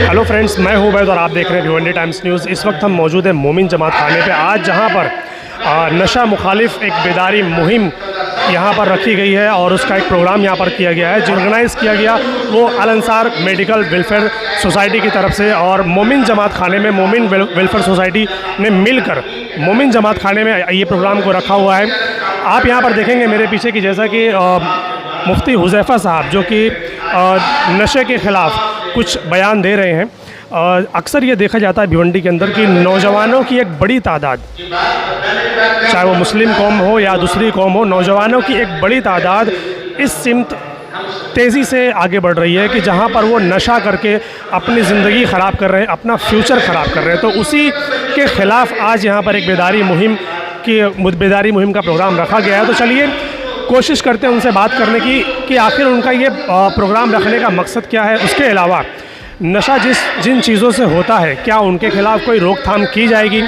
Hello friends, मैं हूं वैद और आप देख रहे हैं भिवंडी टाइम्स न्यूज़। इस वक्त हम मौजूद हैं मोमिन जमात खाने पे, आज जहां पर नशा मुखालिफ एक बेदारी मुहिम यहां पर रखी गई है और उसका एक प्रोग्राम यहां पर किया गया है जो ऑर्गेनाइज़ किया गया वो अल अंसार मेडिकल वेलफेयर सोसाइटी की तरफ से। और मोमिन जमात खाने में मोमिन वेलफेयर सोसाइटी ने मिलकर मोमिन जमात खाने में ये प्रोग्राम को रखा हुआ है। आप यहाँ पर देखेंगे मेरे पीछे कि जैसा कि मुफ्ती हुज़ैफ़ा साहब जो कि नशे के ख़िलाफ़ कुछ बयान दे रहे हैं। अक्सर ये देखा जाता है भिवंडी के अंदर कि नौजवानों की एक बड़ी तादाद, चाहे वो मुस्लिम कौम हो या दूसरी कौम हो, नौजवानों की एक बड़ी तादाद इस सिमत तेज़ी से आगे बढ़ रही है कि जहाँ पर वो नशा करके अपनी ज़िंदगी ख़राब कर रहे हैं, अपना फ्यूचर ख़राब कर रहे हैं। तो उसी के ख़िलाफ़ आज यहाँ पर एक बेदारी मुहिम का प्रोग्राम रखा गया है। तो चलिए कोशिश करते हैं उनसे बात करने की कि आखिर उनका ये प्रोग्राम रखने का मकसद क्या है। उसके अलावा नशा जिन चीज़ों से होता है, क्या उनके ख़िलाफ़ कोई रोकथाम की जाएगी,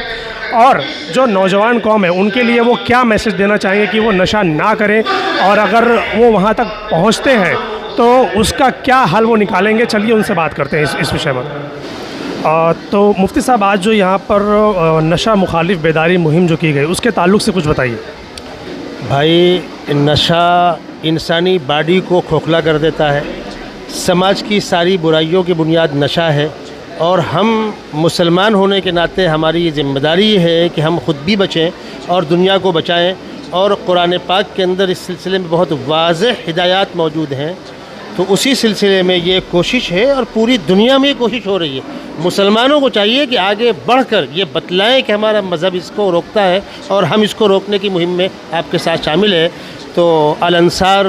और जो नौजवान कौम है उनके लिए वो क्या मैसेज देना चाहेंगे कि वो नशा ना करें, और अगर वो वहाँ तक पहुँचते हैं तो उसका क्या हल वो निकालेंगे। चलिए उनसे बात करते हैं इस विषय में। तो मुफ्ती साहब, आज जो यहाँ पर नशा मुखालिफ बेदारी मुहिम जो की गई उसके ताल्लुक़ से कुछ बताइए। भाई, नशा इंसानी बॉडी को खोखला कर देता है। समाज की सारी बुराइयों की बुनियाद नशा है, और हम मुसलमान होने के नाते हमारी ये ज़िम्मेदारी है कि हम ख़ुद भी बचें और दुनिया को बचाएं। और कुरान पाक के अंदर इस सिलसिले में बहुत वाज़ेह हिदायत मौजूद हैं। तो उसी सिलसिले में ये कोशिश है और पूरी दुनिया में ये कोशिश हो रही है। मुसलमानों को चाहिए कि आगे बढ़कर ये बतलाएं कि हमारा मज़हब इसको रोकता है और हम इसको रोकने की मुहिम में आपके साथ शामिल है। तो Al Ansar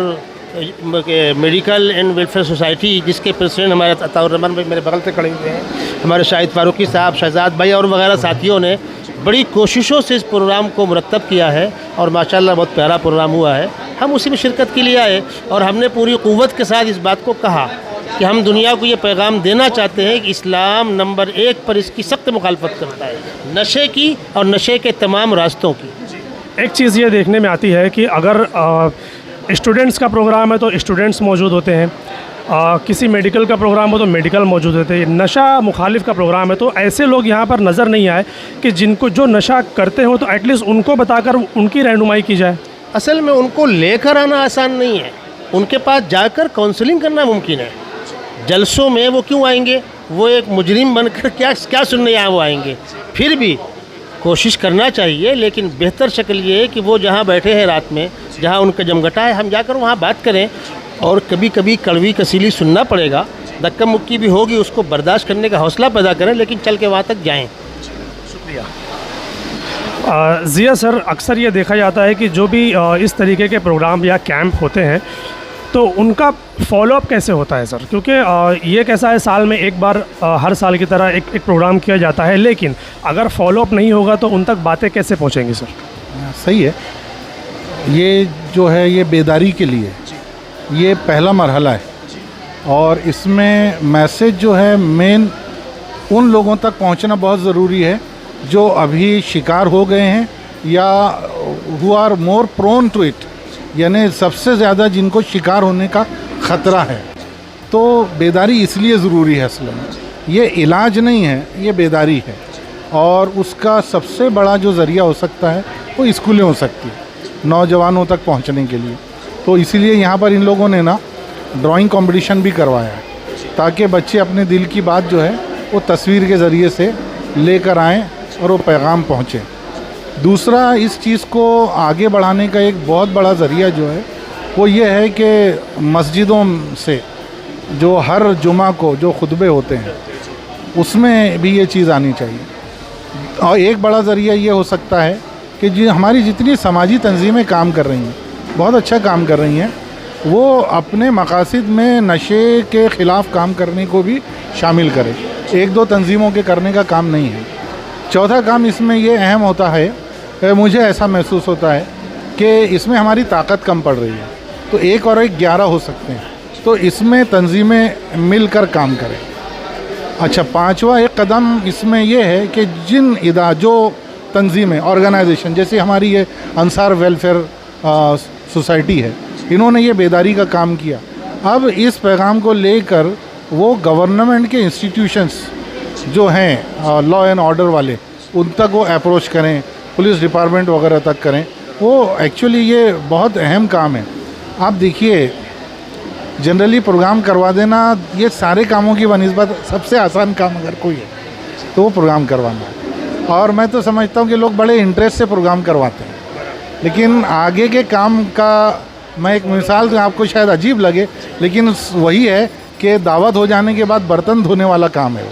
Medical and Welfare Society, जिसके प्रेसिडेंट हमारे अताउर रहमान भाई मेरे बगल से खड़े हुए हैं, हमारे शाहिद फारूकी साहब, शहजाद भाई और वगैरह साथियों ने बड़ी कोशिशों से इस प्रोग्राम को मुरतब किया है और माशाल्लाह बहुत प्यारा प्रोग्राम हुआ है। हम उसी में शिरकत के लिए आए और हमने पूरी क़ुव्वत के साथ इस बात को कहा कि हम दुनिया को ये पैगाम देना चाहते हैं कि इस्लाम नंबर 1 पर इसकी सख्त मुखालफत करता है, नशे की और नशे के तमाम रास्तों की। एक चीज़ ये देखने में आती है कि अगर स्टूडेंट्स का प्रोग्राम है तो स्टूडेंट्स मौजूद होते हैं, किसी मेडिकल का प्रोग्राम हो तो मेडिकल मौजूद होते हैं, नशा मुखालिफ का प्रोग्राम है तो ऐसे लोग यहाँ पर नज़र नहीं आए कि जिनको जो नशा करते हो तो एटलीस्ट उनको बताकर उनकी रहनुमाई की जाए। असल में उनको लेकर आना आसान नहीं है, उनके पास जाकर काउंसलिंग करना मुमकिन है। जलसों में वो क्यों आएंगे? वो एक मुजरिम बनकर क्या सुनने यहाँ वो आएंगे? फिर भी कोशिश करना चाहिए, लेकिन बेहतर शक्ल ये है कि वो जहाँ बैठे हैं रात में, जहाँ उनका जमघटा है, हम जाकर वहाँ बात करें। और कभी कभी कड़वी कसीली सुनना पड़ेगा, धक्का मुक्की भी होगी, उसको बर्दाश्त करने का हौसला पैदा करें, लेकिन चल के वहाँ तक जाएँ। शुक्रिया। ज़िया सर, अक्सर ये देखा जाता है कि जो भी इस तरीके के प्रोग्राम या कैंप होते हैं तो उनका फॉलोअप कैसे होता है सर? क्योंकि ये कैसा है, साल में एक बार हर साल की तरह एक प्रोग्राम किया जाता है, लेकिन अगर फॉलोअप नहीं होगा तो उन तक बातें कैसे पहुंचेंगी सर? सही है, ये जो है ये बेदारी के लिए ये पहला मरहला है और इसमें मैसेज जो है मेन उन लोगों तक पहुंचना बहुत ज़रूरी है जो अभी शिकार हो गए हैं या who are more prone to it, यानी सबसे ज़्यादा जिनको शिकार होने का ख़तरा है। तो बेदारी इसलिए ज़रूरी है, असल में ये इलाज नहीं है, ये बेदारी है। और उसका सबसे बड़ा जो ज़रिया हो सकता है वो स्कूलें हो सकती है नौजवानों तक पहुंचने के लिए। तो इसीलिए यहाँ पर इन लोगों ने ना ड्राइंग कंपटीशन भी करवाया है ताकि बच्चे अपने दिल की बात जो है वो तस्वीर के ज़रिए से लेकर आएँ और वो पैगाम पहुँचे। दूसरा, इस चीज़ को आगे बढ़ाने का एक बहुत बड़ा ज़रिया जो है वो ये है कि मस्जिदों से जो हर जुमा को जो खुतबे होते हैं उसमें भी ये चीज़ आनी चाहिए। और एक बड़ा ज़रिया ये हो सकता है कि जी हमारी जितनी समाजी तंजीमें काम कर रही हैं, बहुत अच्छा काम कर रही हैं, वो अपने मकासद में नशे के ख़िलाफ़ काम करने को भी शामिल करें। एक दो तंजीमों के करने का काम नहीं है। चौथा काम इसमें ये अहम होता है, मुझे ऐसा महसूस होता है कि इसमें हमारी ताकत कम पड़ रही है, तो 1 और 1 11 हो सकते हैं, तो इसमें तंजीमें मिलकर काम करें। अच्छा, 5वां एक कदम इसमें यह है कि जो तंजीमें ऑर्गेनाइजेशन जैसे हमारी ये अंसार वेलफेयर सोसाइटी है, इन्होंने ये बेदारी का काम किया। अब इस पैगाम को लेकर वो गवर्नमेंट के इंस्टीट्यूशंस जो हैं लॉ एंड ऑर्डर वाले, उन तक वो अप्रोच करें, पुलिस डिपार्टमेंट वगैरह तक करें। वो एक्चुअली ये बहुत अहम काम है। आप देखिए, जनरली प्रोग्राम करवा देना ये सारे कामों की बनिस्बत सबसे आसान काम अगर कोई है तो वो प्रोग्राम करवाना है। और मैं तो समझता हूँ कि लोग बड़े इंटरेस्ट से प्रोग्राम करवाते हैं, लेकिन आगे के काम का मैं एक मिसाल तो आपको शायद अजीब लगे, लेकिन वही है कि दावत हो जाने के बाद बर्तन धोने वाला काम है,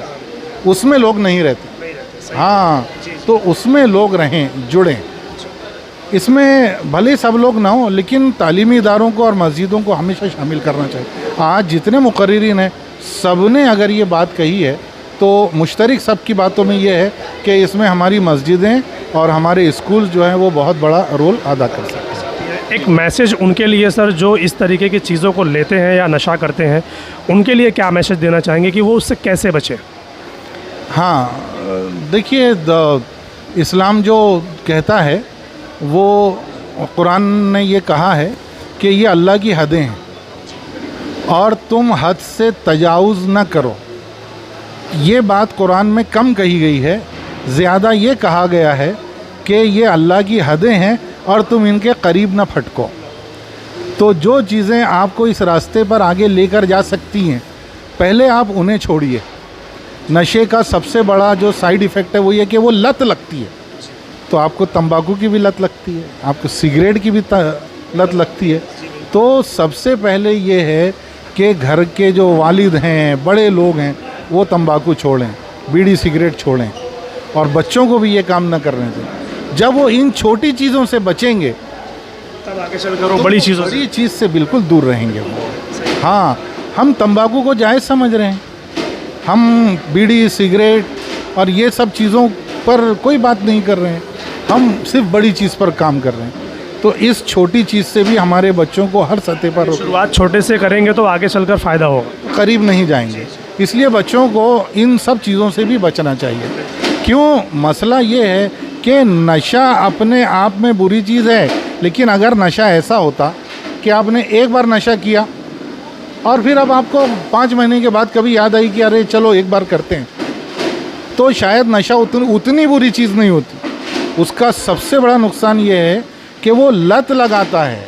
उसमें लोग नहीं रहते। हाँ, तो उसमें लोग रहें, जुड़ें। इसमें भले सब लोग ना हो, लेकिन तालीमी इदारों को और मस्जिदों को हमेशा शामिल करना चाहिए। आज जितने मुकर्रिरीन हैं, सब ने अगर ये बात कही है तो मुश्तरक सब की बातों में ये है कि इसमें हमारी मस्जिदें और हमारे स्कूल जो हैं वो बहुत बड़ा रोल अदा कर सकते हैं। एक मैसेज उनके लिए सर जो इस तरीके की चीज़ों को लेते हैं या नशा करते हैं, उनके लिए क्या मैसेज देना चाहेंगे कि वो उससे कैसे बचें? हाँ, देखिए, इस्लाम जो कहता है वो कुरान ने ये कहा है कि ये अल्लाह की हदें हैं और तुम हद से तजावुज़ न करो। ये बात कुरान में कम कही गई है, ज़्यादा ये कहा गया है कि ये अल्लाह की हदें हैं और तुम इनके करीब न फटको। तो जो चीज़ें आपको इस रास्ते पर आगे लेकर जा सकती हैं, पहले आप उन्हें छोड़िए। नशे का सबसे बड़ा जो साइड इफ़ेक्ट है वो ये कि वो लत लगती है। तो आपको तंबाकू की भी लत लगती है, आपको सिगरेट की भी लत लगती है। तो सबसे पहले ये है कि घर के जो वालिद हैं, बड़े लोग हैं, वो तंबाकू छोड़ें, बीड़ी सिगरेट छोड़ें, और बच्चों को भी ये काम न करने दें। जब वो इन छोटी चीज़ों से बचेंगे तब आगे चल कर बड़ी चीज़ों बड़ी चीज़ से बिल्कुल दूर रहेंगे वो। हाँ, हम तंबाकू को जायज़ समझ रहे हैं, हम बीड़ी सिगरेट और ये सब चीज़ों पर कोई बात नहीं कर रहे हैं, हम सिर्फ बड़ी चीज़ पर काम कर रहे हैं। तो इस छोटी चीज़ से भी हमारे बच्चों को हर सतह पर शुरुआत छोटे से करेंगे तो आगे चलकर फ़ायदा होगा, करीब नहीं जाएंगे। इसलिए बच्चों को इन सब चीज़ों से भी बचना चाहिए। क्यों? मसला ये है कि नशा अपने आप में बुरी चीज़ है, लेकिन अगर नशा ऐसा होता कि आपने एक बार नशा किया और फिर अब आपको 5 महीने के बाद कभी याद आई कि अरे चलो एक बार करते हैं, तो शायद नशा उतनी बुरी चीज़ नहीं होती। उसका सबसे बड़ा नुकसान ये है कि वो लत लगाता है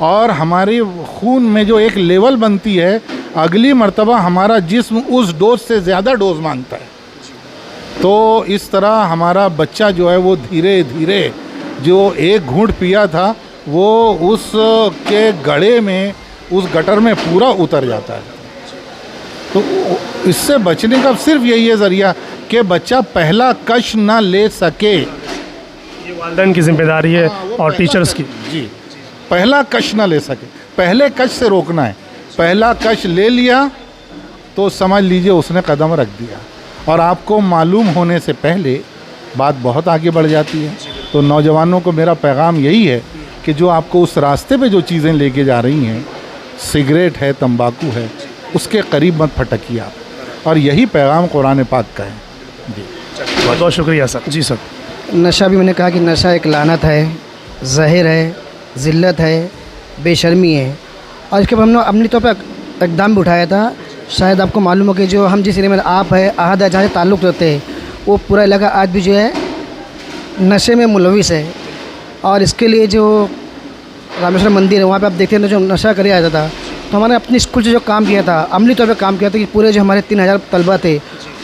और हमारे खून में जो एक लेवल बनती है, अगली मर्तबा हमारा जिस्म उस डोज से ज़्यादा डोज मांगता है। तो इस तरह हमारा बच्चा जो है वो धीरे धीरे जो एक घूंट पिया था वो उस के गड़े में, उस गटर में पूरा उतर जाता है। तो इससे बचने का सिर्फ यही है ज़रिया कि बच्चा पहला कश ना ले सके। ये वालिदैन की जिम्मेदारी है और टीचर्स की। जी, पहला कश ना ले सके, पहले कश से रोकना है। पहला कश ले लिया तो समझ लीजिए उसने कदम रख दिया, और आपको मालूम होने से पहले बात बहुत आगे बढ़ जाती है। तो नौजवानों को मेरा पैगाम यही है कि जो आपको उस रास्ते पे जो चीज़ें लेके जा रही हैं, सिगरेट है, तंबाकू है, उसके करीब मत फटकिए आप। और यही पैगाम कुरान पाक का है। जी, बहुत बहुत शुक्रिया सर। जी सर। नशा भी मैंने कहा कि नशा एक लानत है, ज़हर है, ज़िल्लत है, बेशर्मी है, और इसके बाद हमने अपनी तौर पर इक़दाम भी उठाया था। शायद आपको मालूम हो कि जो हम जिस एरिया में आप है, अहद है, जहाँ से ताल्लुक़ रखते हैं, वो पूरा इलाका आज भी जो है नशे में मुलविस है। और इसके लिए जो रामेश्वर मंदिर है, वहाँ पे आप देखते हैं जो नशा करे आता था, तो हमारे अपने स्कूल से जो काम किया था, अमली तौर पे काम किया था कि पूरे जो हमारे 3000 तलबा थे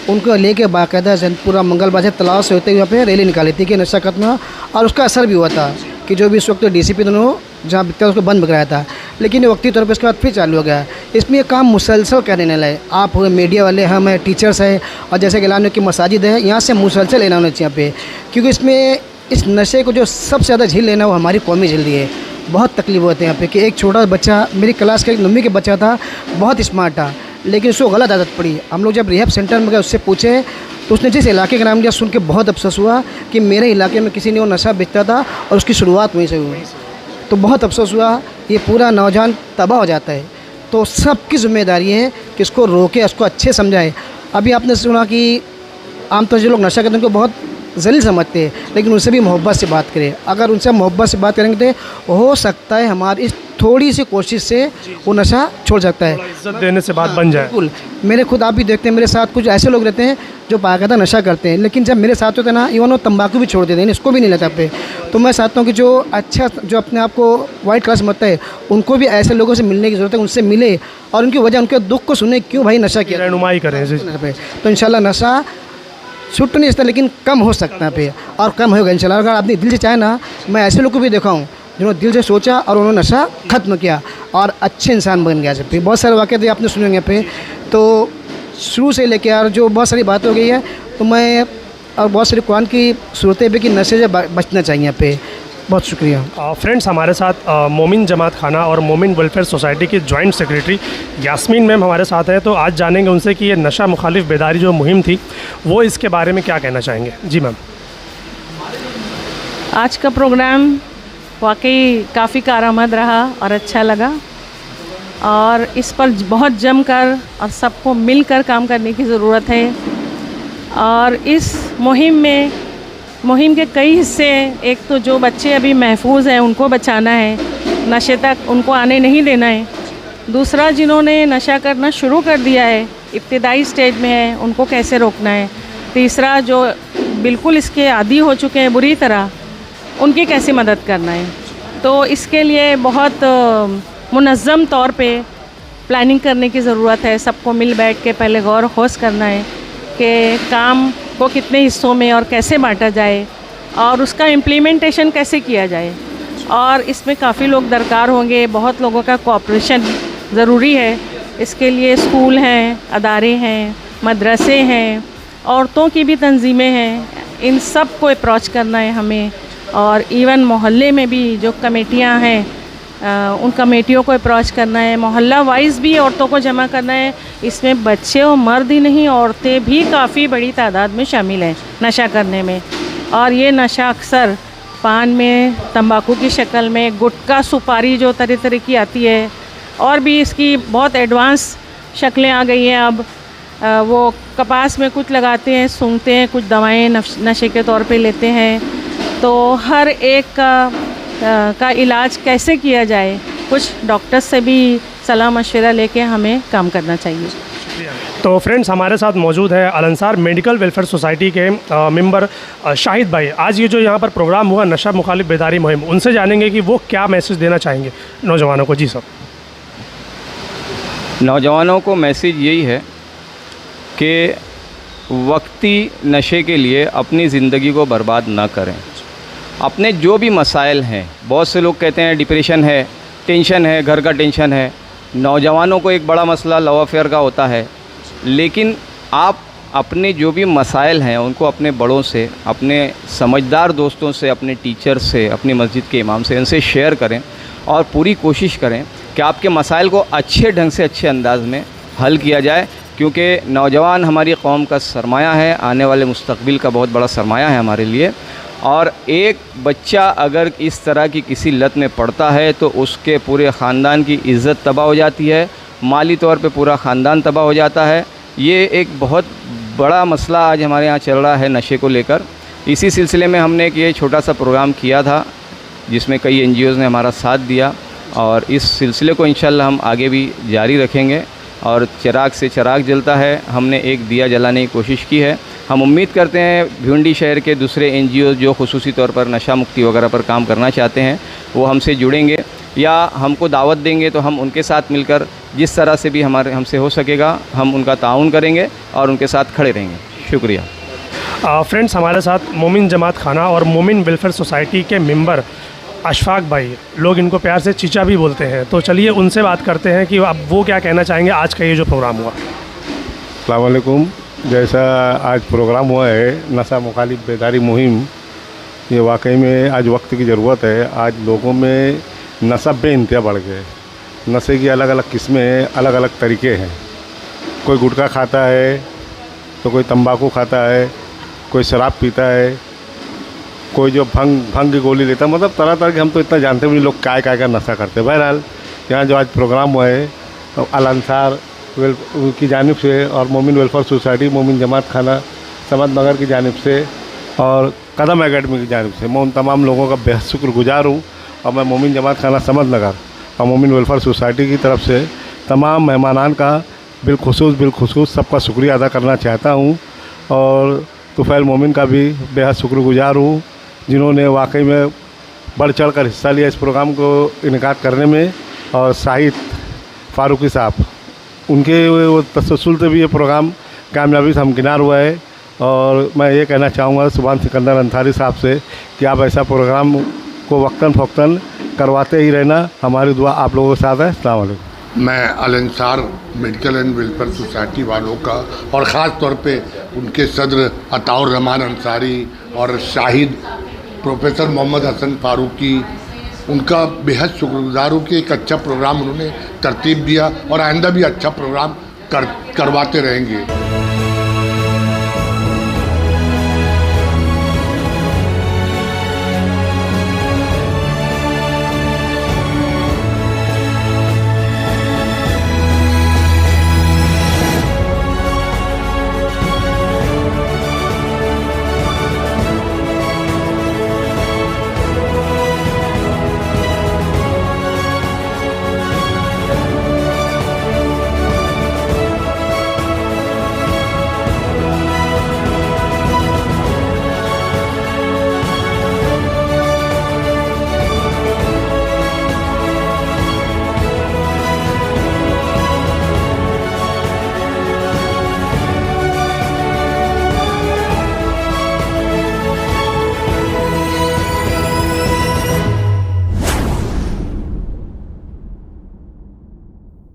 उनको लेके बाकायदा पूरा मंगल बाजार तालाब से होते हुए यहाँ पे रैली निकाली थी कि नशा खत्म हुआ। और उसका असर भी हुआ था कि जो भी इस वक्त DCP दोनों जहाँ बिकता है उसको बंद कराया था, लेकिन ये वक्ती तौर पर इसके बाद फिर चालू हो गया। इसमें ये काम मुसलसल करने वाला है। आप हुए मीडिया वाले, हम हैं, टीचर्स हैं, और जैसे कि ऐलान की मसाजिद है, यहाँ से मुसलसल लेना होना चाहिए यहाँ पे, क्योंकि इसमें इस नशे को जो सबसे ज़्यादा झील लेना वो हमारी कौमी झील रही है। बहुत तकलीफ होते हैं यहाँ पे कि एक छोटा बच्चा, मेरी क्लास का एक 9वीं के बच्चा था, बहुत स्मार्ट था, लेकिन उसको गलत आदत पड़ी। हम लोग जब रिहैब सेंटर में गए, उससे पूछे तो उसने जिस इलाके का नाम लिया, सुन के बहुत अफसोस हुआ कि मेरे इलाके में किसी ने वो नशा बेचता था और उसकी शुरुआत वहीं से हुई। तो बहुत अफसोस हुआ, ये पूरा नौजवान तबाह हो जाता है। तो सबकी ज़िम्मेदारी है कि इसको रोके, उसको अच्छे समझाएं। अभी आपने सुना कि आमतौर से जो लोग नशा करते हैं उनको बहुत जलील समझते हैं, लेकिन उनसे भी मोहब्बत से बात करें। अगर उनसे मोहब्बत से बात करेंगे तो हो सकता है हमारी इस थोड़ी सी कोशिश से वो नशा छोड़ सकता है। इज्जत देने से बात बन जाए। बिल्कुल, मेरे खुद आप भी देखते हैं, मेरे साथ कुछ ऐसे लोग रहते हैं जो बाकायदा नशा करते हैं, लेकिन जब मेरे साथ होते हैं ना, इवन वो तंबाकू भी छोड़ देते हैं, इसको भी नहीं लेता पे। तो मैं चाहता हूँ कि जो अच्छा, जो अपने आप को वाइट क्लास समझता है, उनको भी ऐसे लोगों से मिलने की ज़रूरत है, उनसे मिले और उनकी वजह, उनके दुख को सुने, क्यों भाई नशा किया, रहनुमाई करें जी। तो इंशाल्लाह नशा छूट तो नहीं सकता, लेकिन कम हो सकता है पे, और कम होगा इंशाल्लाह। अगर आपने दिल से चाहे ना, मैं ऐसे लोग को भी देखा हूँ जिन्होंने दिल से सोचा और उन्होंने नशा ख़त्म किया और अच्छे इंसान बन गया। जब पे बहुत सारे वाक़े आपने सुने होंगे पे, तो शुरू से लेके यार जो बहुत सारी बात हो गई है, तो मैं और बहुत सारी कुरान की सूरतें भी कि नशे से बचना चाहिए यहाँ पे। बहुत शुक्रिया। फ्रेंड्स, हमारे साथ मोमिन जमात खाना और मोमिन वेलफेयर सोसाइटी की जॉइंट सेक्रेटरी यास्मीन मैम हमारे साथ हैं, तो आज जानेंगे उनसे कि ये नशा मुखालिफ बेदारी जो मुहिम थी, वो इसके बारे में क्या कहना चाहेंगे। जी मैम। आज का प्रोग्राम वाकई काफ़ी कारआमद रहा और अच्छा लगा, और इस पर बहुत जमकर और सबको मिलकर काम करने की ज़रूरत है। और इस मुहिम के कई हिस्से हैं। एक तो जो बच्चे अभी महफूज हैं उनको बचाना है, नशे तक उनको आने नहीं देना है। दूसरा, जिन्होंने नशा करना शुरू कर दिया है, इब्तिदाई स्टेज में है, उनको कैसे रोकना है। तीसरा, जो बिल्कुल इसके आदी हो चुके हैं बुरी तरह, उनकी कैसे मदद करना है। तो इसके लिए बहुत मुनज़्ज़म तौर पे प्लानिंग करने की ज़रूरत है। सबको मिल बैठ के पहले गौर खोज करना है कि काम को कितने हिस्सों में और कैसे बांटा जाए और उसका इम्प्लीमेंटेशन कैसे किया जाए। और इसमें काफ़ी लोग दरकार होंगे, बहुत लोगों का कोऑपरेशन ज़रूरी है। इसके लिए स्कूल हैं, अदारे हैं, मदरसे हैं, औरतों की भी तंजीमें हैं, इन सब को अप्रोच करना है हमें। और इवन मोहल्ले में भी जो कमेटियां हैं, उन कमेटियों को अप्रोच करना है। मोहल्ला वाइज भी औरतों को जमा करना है। इसमें बच्चे और मर्द ही नहीं, औरतें भी काफ़ी बड़ी तादाद में शामिल हैं नशा करने में। और ये नशा अक्सर पान में, तंबाकू की शक्ल में, गुटखा, सुपारी जो तरह तरह की आती है, और भी इसकी बहुत एडवांस शक्लें आ गई हैं अब। वो कपास में कुछ लगाते हैं, सूंघते हैं, कुछ दवाएं नशे के तौर पे लेते हैं। तो हर एक का इलाज कैसे किया जाए, कुछ डॉक्टर से भी सलाह मशवरा लेके हमें काम करना चाहिए। तो फ्रेंड्स, हमारे साथ मौजूद है अल अंसार मेडिकल वेलफेयर सोसाइटी के मेंबर शाहिद भाई। आज ये जो यहाँ पर प्रोग्राम हुआ नशा मुखालिफ बेदारी मुहिम, उनसे जानेंगे कि वो क्या मैसेज देना चाहेंगे नौजवानों को। जी सर। नौजवानों को मैसेज यही है कि वक्ती नशे के लिए अपनी ज़िंदगी को बर्बाद ना करें। अपने जो भी मसाइल हैं, बहुत से लोग कहते हैं डिप्रेशन है, टेंशन है, घर का टेंशन है। नौजवानों को एक बड़ा मसला लव अफेयर का होता है, लेकिन आप अपने जो भी मसाइल हैं उनको अपने बड़ों से, अपने समझदार दोस्तों से, अपने टीचर से, अपनी मस्जिद के इमाम से, इनसे शेयर करें और पूरी कोशिश करें कि आपके मसाइल को अच्छे ढंग से, अच्छे अंदाज में हल किया जाए। क्योंकि नौजवान हमारी कौम का सरमाया है, आने वाले मुस्तकबिल का बहुत बड़ा सरमाया है हमारे लिए। और एक बच्चा अगर इस तरह की किसी लत में पड़ता है तो उसके पूरे ख़ानदान की इज़्ज़त तबाह हो जाती है, माली तौर पे पूरा ख़ानदान तबाह हो जाता है। ये एक बहुत बड़ा मसला आज हमारे यहाँ चल रहा है नशे को लेकर। इसी सिलसिले में हमने एक ये छोटा सा प्रोग्राम किया था जिसमें कई NGOs ने हमारा साथ दिया, और इस सिलसिले को इंशाल्लाह हम आगे भी जारी रखेंगे। और चिराग से चिराग जलता है, हमने एक दिया जलाने की कोशिश की है। हम उम्मीद करते हैं भिवंडी शहर के दूसरे NGOs जो खुसूसी तौर पर नशा मुक्ति वगैरह पर काम करना चाहते हैं वो हमसे जुड़ेंगे या हमको दावत देंगे, तो हम उनके साथ मिलकर जिस तरह से भी हमसे हो सकेगा हम उनका ताउन करेंगे और उनके साथ खड़े रहेंगे। शुक्रिया। फ्रेंड्स, हमारे साथ मोमिन जमात खाना और मोमिन वेलफेयर सोसाइटी के मेंबर अशफाक भाई, लोग इनको प्यार से चीचा भी बोलते हैं, तो चलिए उनसे बात करते हैं कि अब वो क्या कहना चाहेंगे आज का ये जो प्रोग्राम हुआ। अस्सलाम वालेकुम। जैसा आज प्रोग्राम हुआ है नशा मुखालिफ बेदारी मुहिम, ये वाकई में आज वक्त की ज़रूरत है। आज लोगों में नशा बेइंतहा बढ़ गए। नशे की अलग अलग किस्में, अलग अलग तरीके हैं। कोई गुटखा खाता है तो कोई तंबाकू खाता है, कोई शराब पीता है, कोई जो भंग की गोली लेता है। मतलब तरह तरह के, हम तो इतना जानते भी नहीं लोग क्या का नशा करते हैं। बहरहाल यहाँ जो आज प्रोग्राम हुआ है तो अल अंसार की जानिब से और मोमिन वेलफेयर सोसाइटी, मोमिन जमात खाना समद नगर की जानिब से और कदम एकेडमी की जानिब से मैं उन तमाम लोगों का बेहद शुक्रगुजार हूँ। और मैं मोमिन जमात खाना समद नगर मोमिन वेलफेयर सोसाइटी की तरफ से तमाम मेहमानान का बिलखुसूस सबका शुक्रिया अदा करना चाहता हूँ और तुफ़ैल मोमिन का भी बेहद शुक्रगुजार हूँ जिन्होंने वाकई में बढ़ चढ़ कर हिस्सा लिया इस प्रोग्राम को इनेकाद करने में। और शाहिद फारूकी साहब उनके वो तसल्सल से भी ये प्रोग्राम कामयाबी से हमकिनार हुआ है। और मैं ये कहना चाहूँगा सुभान सिकंदर अंसारी साहब से कि आप ऐसा प्रोग्राम को वक्तन फ़ौक्तन करवाते ही रहना, हमारी दुआ आप लोगों के साथ है। अस्सलाम वालेकुम। मैं Al Ansar Medical and Welfare Society वालों का और ख़ास तौर पे उनके सदर अताउर रहमान अंसारी और शाहिद प्रोफेसर मोहम्मद हसन फारूकी उनका बेहद शुक्रगुजार हूँ कि एक अच्छा प्रोग्राम उन्होंने तरतीब दिया और आइंदा भी अच्छा प्रोग्राम करवाते रहेंगे।